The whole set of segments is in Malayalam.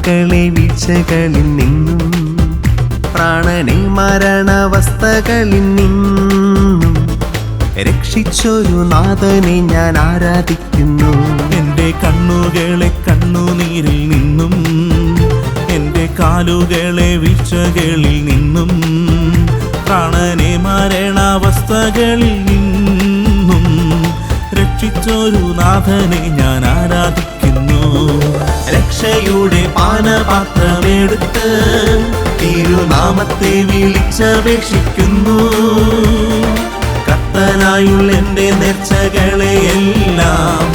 കണ്ണുകളെ വീഴ്ചകളിൽ നിന്നും പ്രാണനെ മരണാവസ്ഥകളിൽ നിന്നും രക്ഷിച്ചൊരു നാഥനെ ഞാൻ ആരാധിക്കുന്നു. എൻ്റെ കണ്ണുകളെ കണ്ണുനീരിൽ നിന്നും എൻ്റെ കാലുകളെ വീഴ്ചകളിൽ നിന്നും പ്രാണനെ മരണാവസ്ഥകളിൽ നിന്നും രക്ഷിച്ചൊരു നാഥനെ ഞാൻ ആരാധിക്കുന്നു. രക്ഷയുടെ പാനപാത്രമെടുത്ത് തിരുനാമത്തെ വിളിച്ചപേക്ഷിക്കുന്നു. കർത്തനായുള്ള എൻ്റെ നേർച്ചകളെയെല്ലാം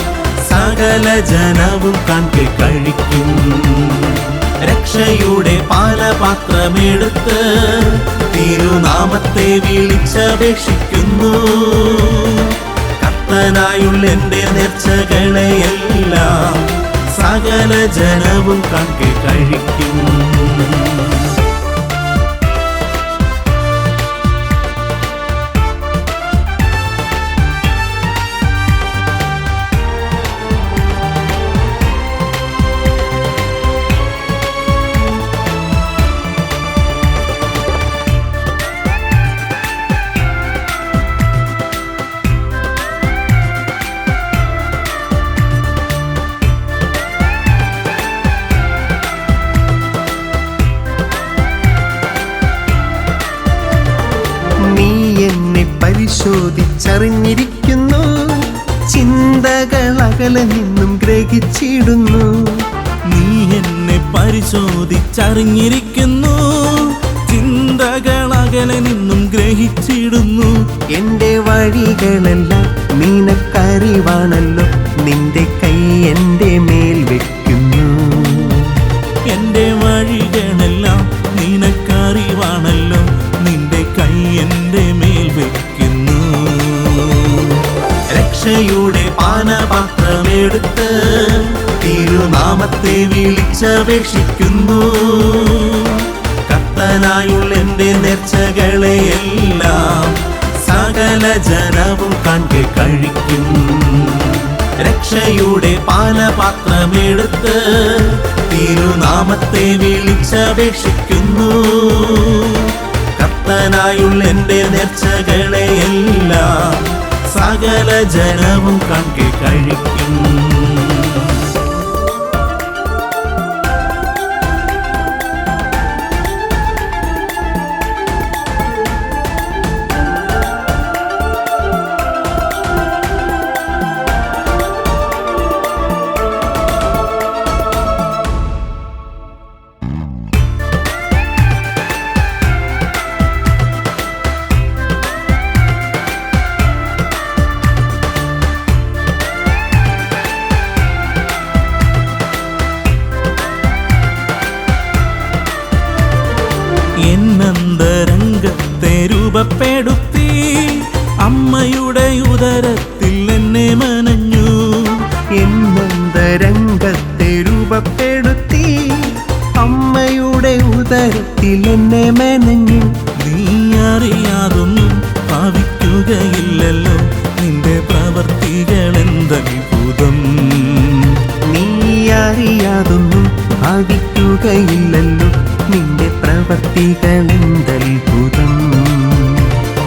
സകല ജനവും കാൺകെ കഴിക്കും. രക്ഷയുടെ പാനപാത്രമെടുത്ത് തിരുനാമത്തെ വിളിച്ചപേക്ഷിക്കുന്നു. കർത്തനായുള്ള എൻ്റെ നേർച്ചകളെയെല്ലാം സകല ജനവും കാൺകെ കഴിക്കും. പരിശോധിച്ചറിഞ്ഞിരിക്കുന്നു, ചിന്തകൾ അകലെ നിന്നും ഗ്രഹിച്ചിടുന്നു. നീ എന്നെ പരിശോധിച്ചറിഞ്ഞിരിക്കുന്നു, ചിന്തകൾ അകലെ നിന്നും ഗ്രഹിച്ചിടുന്നു. എൻ്റെ വഴികളെല്ലാം നിനക്കറിവാണല്ലോ, നിന്റെ കൈ എൻ്റെ മേൽ വെക്കുന്നു. എൻ്റെ വഴികളെല്ലാം നിനക്കറിവാണല്ലോ, നിന്റെ കൈ എൻ്റെ മേൽ വെക്കുന്നു. രക്ഷയുടെ പാനപാത്രമെടുത്ത് തിരുനാമത്തെ വിളിച്ചപേക്ഷിക്കുന്നു. കർത്തനായുള്ള എൻ്റെ നേർച്ചകളെയെല്ലാം സകല ജനവും കാൺകെ കഴിക്കും. രക്ഷയുടെ പാനപാത്രമെടുത്ത് തിരുനാമത്തെ വിളിച്ചപേക്ഷിക്കുന്നു. കർത്തനായുള്ള എൻ്റെ നേർച്ചകളെയെല്ലാം സകല ജനവും കാൺകെ കഴിക്കും. എന്നന്തരംഗത്തെ രൂപപ്പെടുത്തി അമ്മയുടെ ഉദരത്തിൽ എന്നെ മനഞ്ഞു. എന്നന്തരംഗത്തെ രൂപപ്പെടുത്തി അമ്മയുടെ ഉദരത്തിൽ എന്നെ മനഞ്ഞു. നീ അറിയാതൊന്നും ഭാവിക്കുകയില്ലല്ലോ, നിന്റെ പ്രവർത്തികൾ എന്തത്ഭുതം. നീ അറിയാതൊന്നും ഭാവിക്കുകയില്ലല്ലോ, നിന്റെ പ്രവർത്തികൾ എന്തത്ഭുതം.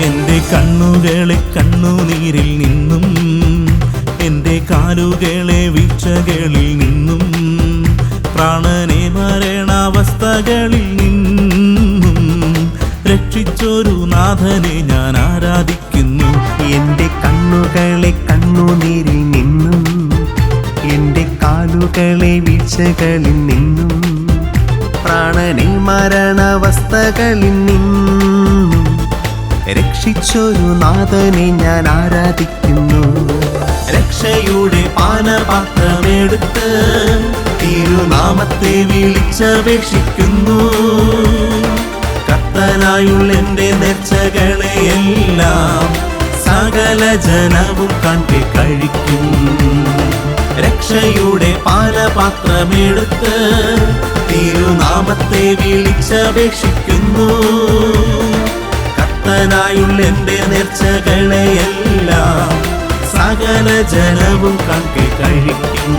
എൻ്റെ കണ്ണുകളെ കണ്ണുനീരിൽ നിന്നും എൻ്റെ കാലുകളെ വീഴ്ചകളിൽ നിന്നും പ്രാണനെ മരണാവസ്ഥകളിൽ നിന്നും രക്ഷിച്ചൊരു നാഥനെ ഞാൻ ആരാധിക്കുന്നു. എൻ്റെ കണ്ണുകളെ കണ്ണുനീരിൽ നിന്നും എൻ്റെ കാലുകളെ വീഴ്ചകളിൽ നിന്നും പ്രാണനെ മരണാവസ്ഥകളിൽ നിന്നും രക്ഷിച്ചൊരു നാഥനെ ഞാൻ ആരാധിക്കുന്നു. രക്ഷയുടെ പാനപാത്രമെടുത്ത് തിരുനാമത്തെ വിളിച്ചപേക്ഷിക്കുന്നു. കർത്തനായുള്ള എൻ്റെ നേർച്ചകളെയെല്ലാം സകല ജനവും കാൺകെ കഴിക്കും. രക്ഷയുടെ പാനപാത്രമെടുത്ത് തിരുനാമത്തെ വിളിച്ചപേക്ഷിക്കുന്നു. കർത്തനായുള്ള എൻ്റെ നേർച്ചകളെയെല്ലാം സകല ജനവും കാൺകെ കഴിക്കും.